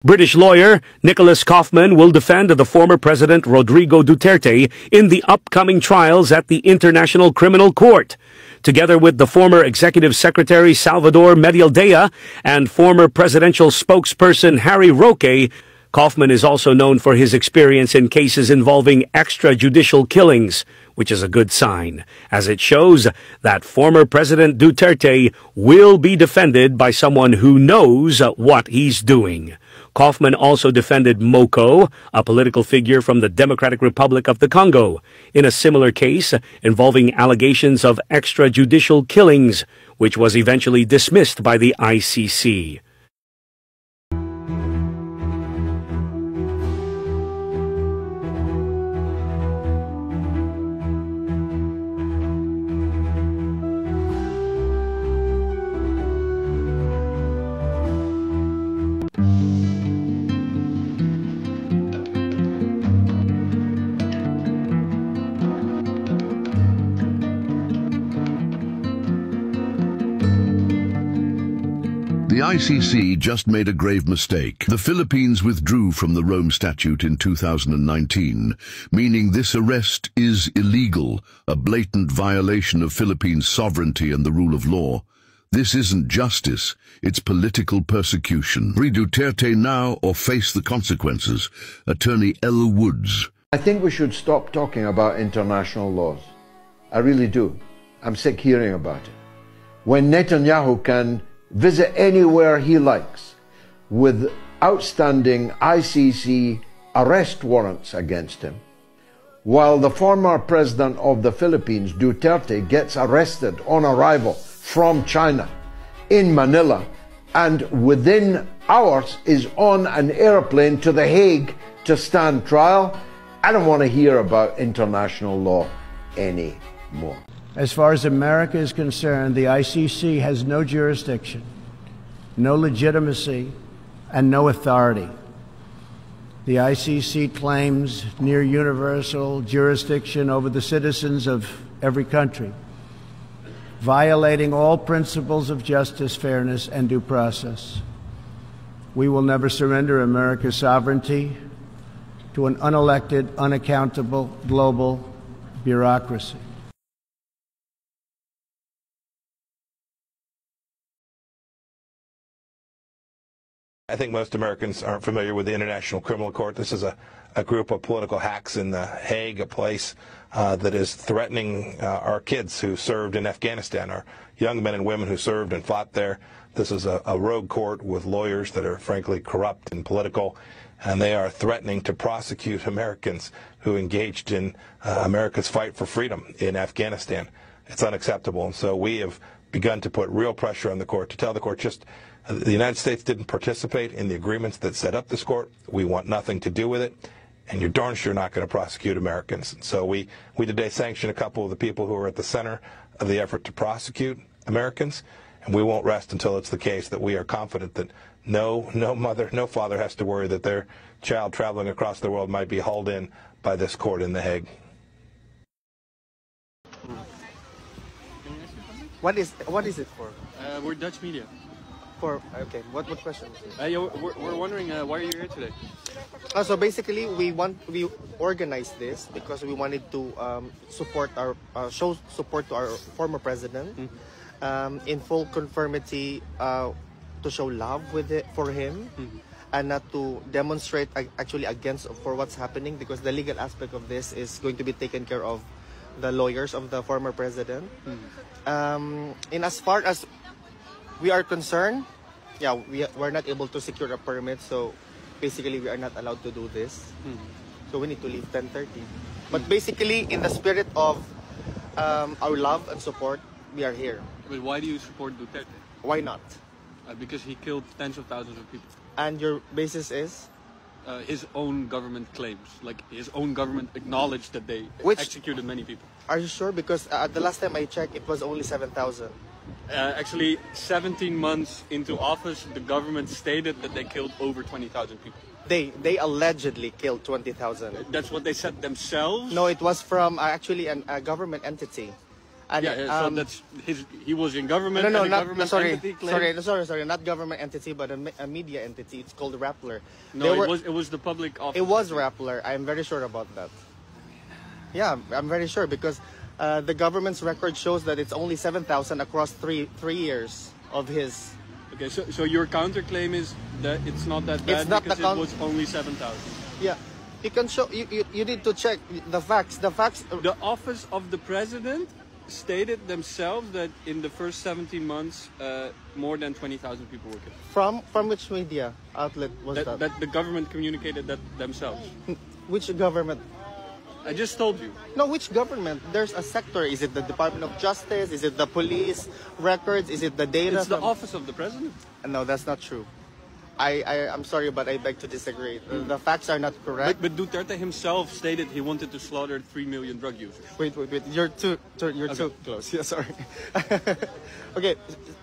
British lawyer Nicholas Kaufman will defend the former President Rodrigo Duterte in the upcoming trials at the International Criminal Court. Together with the former Executive Secretary Salvador Medialdea and former presidential spokesperson Harry Roque, Kaufman is also known for his experience in cases involving extrajudicial killings, which is a good sign, as it shows that former President Duterte will be defended by someone who knows what he's doing. Kaufman also defended Moko, a political figure from the Democratic Republic of the Congo, in a similar case involving allegations of extrajudicial killings, which was eventually dismissed by the ICC. The ICC just made a grave mistake. The Philippines withdrew from the Rome Statute in 2019, meaning this arrest is illegal, a blatant violation of Philippines' sovereignty and the rule of law. This isn't justice, it's political persecution. Free Duterte now or face the consequences. Attorney Ella Woods. I think we should stop talking about international laws. I really do. I'm sick hearing about it. When Netanyahu can visit anywhere he likes with outstanding ICC arrest warrants against him, while the former president of the Philippines, Duterte, gets arrested on arrival from China in Manila and within hours is on an airplane to The Hague to stand trial. I don't want to hear about international law anymore. As far as America is concerned, the ICC has no jurisdiction, no legitimacy, and no authority. The ICC claims near universal jurisdiction over the citizens of every country, violating all principles of justice, fairness, and due process. We will never surrender America's sovereignty to an unelected, unaccountable global bureaucracy. I think most Americans aren't familiar with the International Criminal Court. This is a group of political hacks in The Hague, a place that is threatening our kids who served in Afghanistan, our young men and women who served and fought there. This is a rogue court with lawyers that are frankly corrupt and political, and they are threatening to prosecute Americans who engaged in America's fight for freedom in Afghanistan. It's unacceptable, and so we have begun to put real pressure on the court to tell the court just the United States didn't participate in the agreements that set up this court. We want nothing to do with it, and you're darn sure not going to prosecute Americans. And so we today sanctioned a couple of the people who are at the center of the effort to prosecute Americans, and we won't rest until it's the case that we are confident that no mother, no father has to worry that their child traveling across the world might be hauled in by this court in The Hague. What is it for? We're Dutch media. Okay, what question? We're wondering why are you here today? So basically, we organized this because we wanted to support show support to our former president, in full conformity, to show love for him, and not to demonstrate actually against for what's happening, because the legal aspect of this is going to be taken care of the lawyers of the former president. In as far as we are concerned, yeah, we're not able to secure a permit, so basically we are not allowed to do this. So we need to leave 10:30. But basically, in the spirit of our love and support, we are here. But why do you support Duterte? Why not? Because he killed tens of thousands of people. And your basis is? His own government claims, like his own government acknowledged that they executed many people. Are you sure? Because the last time I checked, it was only 7,000. Actually, 17 months into office, the government stated that they killed over 20,000 people. They allegedly killed 20,000. That's what they said themselves? No, it was from actually a government entity. And, So that's he was in government. No, and not government sorry, entity claimed- sorry, not government entity, but a media entity. It's called Rappler. No, it was the public office. It was Rappler. I'm very sure about that. Yeah, I'm very sure because the government's record shows that it's only 7,000 across three years of his. Okay, so your counterclaim is that it's not that bad It's not because the it was only 7,000. Yeah, you can show. You need to check the facts. The facts. The office of the president stated themselves that in the first 17 months, more than 20,000 people were killed. From which media outlet was that? That the government communicated that themselves. Which government? I just told you. No, which government? There's a sector. Is it the Department of Justice? Is it the police records? Is it the data? It's the office of the president. No, that's not true. I'm sorry, but I beg to disagree. The facts are not correct. But Duterte himself stated he wanted to slaughter 3 million drug users. Wait. You're too close. Yeah, sorry. Okay,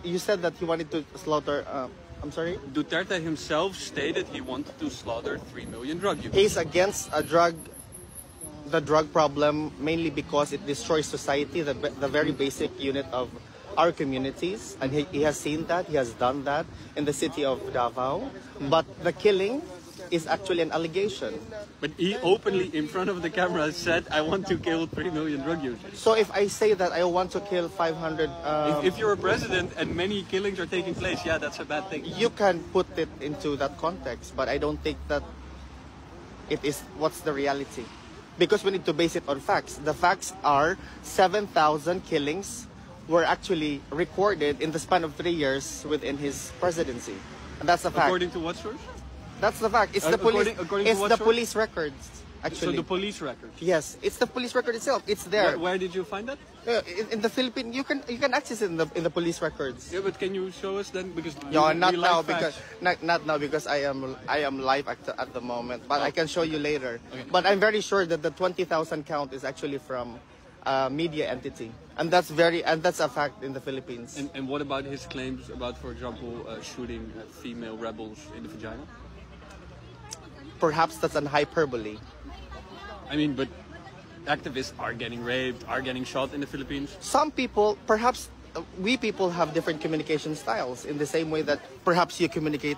you said that he wanted to slaughter. I'm sorry. Duterte himself stated he wanted to slaughter 3 million drug users. He's against the drug problem mainly because it destroys society, the very basic unit of our communities, and he has seen that, he has done that in the city of Davao. But the killing is actually an allegation. But he openly, in front of the camera, said, I want to kill 3 million drug users. So if I say that I want to kill 500... if you're a president and many killings are taking place, yeah, that's a bad thing. You can put it into that context, but I don't think that it is what's the reality. Because we need to base it on facts. The facts are 7,000 killings were actually recorded in the span of 3 years within his presidency. And that's a fact. According to what source? That's the fact. It's the police. According it's to what the source? police records. Actually. So the police records? Yes, it's the police record itself. It's there. Where did you find that? In the Philippines, you can access it in the police records. Yeah, but can you show us then? Because no, not now because I am live at the moment. But I can show you later. Okay. But I'm very sure that the 20,000 count is actually from a media entity, and that's a fact in the Philippines. And what about his claims about, for example, shooting female rebels in the vagina? Perhaps that's an hyperbole. I mean, but activists are getting raped, are getting shot in the Philippines. Some people, perhaps we people have different communication styles in the same way that perhaps you communicate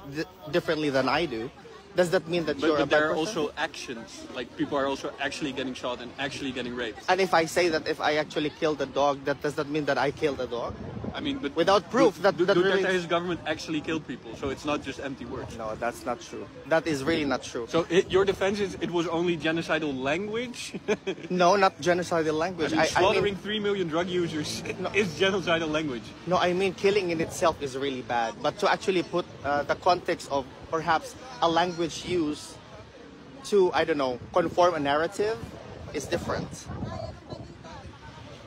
differently than I do. Does that mean that you're a bad there are person? also actions, like people are also actually getting shot and actually getting raped. And if I say that if I actually killed a dog, does that mean that I killed a dog? I mean, but without proof, Duterte's government actually killed people, so it's not just empty words. No, that's not true. That is really not true. So your defense is it was only genocidal language? No, not genocidal language. I mean, slaughtering 3 million drug users is genocidal language. No, I mean killing in itself is really bad, but to actually put the context of perhaps a language used to, I don't know, conform a narrative is different.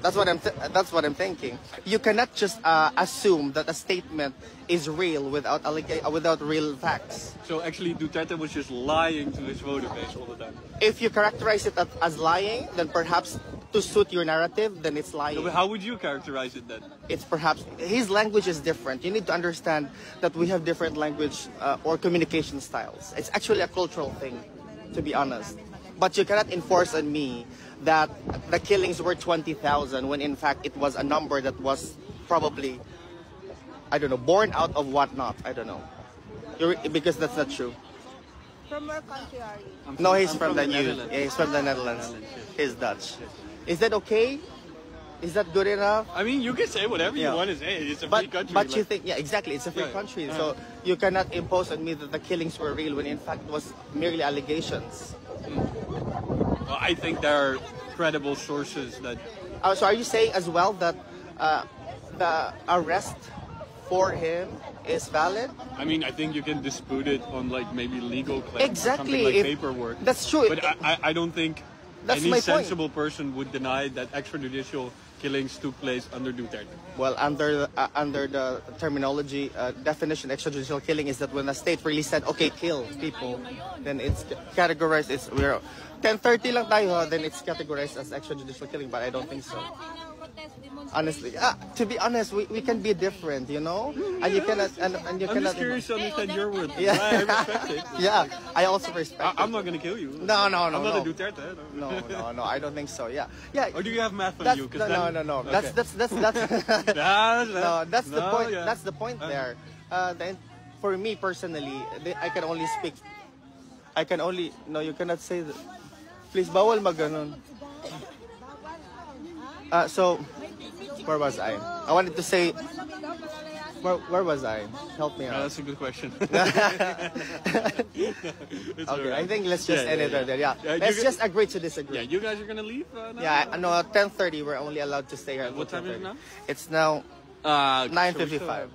That's what I'm thinking. You cannot just assume that a statement is real without real facts. So actually Duterte was just lying to his voter base all the time. If you characterize it as lying, then perhaps to suit your narrative, then it's lying. No, but how would you characterize it then? It's perhaps his language is different. You need to understand that we have different language or communication styles. It's actually a cultural thing, to be honest. But you cannot enforce on me that the killings were 20,000 when in fact it was a number that was probably, I don't know, born out of whatnot. I don't know. Because that's not true. From where country are you? No, he's from the Netherlands. He's from the Netherlands. He's Dutch. Is that okay? Is that good enough? I mean, you can say whatever you want to say. It's a free country. But you think, yeah, exactly. It's a free country. So you cannot impose on me that the killings were real when in fact it was merely allegations. Well, I think there are credible sources that... So are you saying as well that the arrest for him is valid? I mean, I think you can dispute it on like maybe legal claims. Exactly. Something like paperwork. That's true. But I don't think any sensible person would deny that extrajudicial killings took place under Duterte. Well, under the terminology definition, extrajudicial killing is that when a state really said, okay, kill people, then it's categorized. We're 10:30 lang tayo, then it's categorized as extrajudicial killing. But I don't think so. Honestly, to be honest, we can be different, you know, and you cannot, and you I'm cannot. just curious to understand your words. Yeah. I respect it. Yeah, I also respect. I'm not gonna kill you. No, I'm not no. a Duterte. No, I don't think so. Yeah. Or do you have math on That's, you? 'Cause no. Okay. That's no, that's the point. That's the point there. Then, for me personally, I can only speak. No, you cannot say that. Please, bawal maganon. So, where was I? I wanted to say, where was I? Help me out. That's a good question. Okay, I think let's just end it there. Yeah, let's just agree to disagree. Yeah, you guys are gonna leave now? Yeah, no, 10:30. We're only allowed to stay here. What time is it now? It's now 9:55.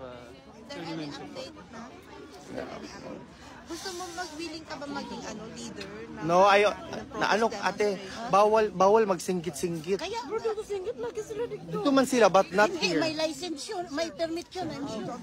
Gusto mo willing ka ba maging leader? No, ate, bawal magsinggit-singgit. Kaya, bro, singgit lagi sila dito. Dito man sila, but not Hindi, here. may license yun, may permit yun. I'm sure.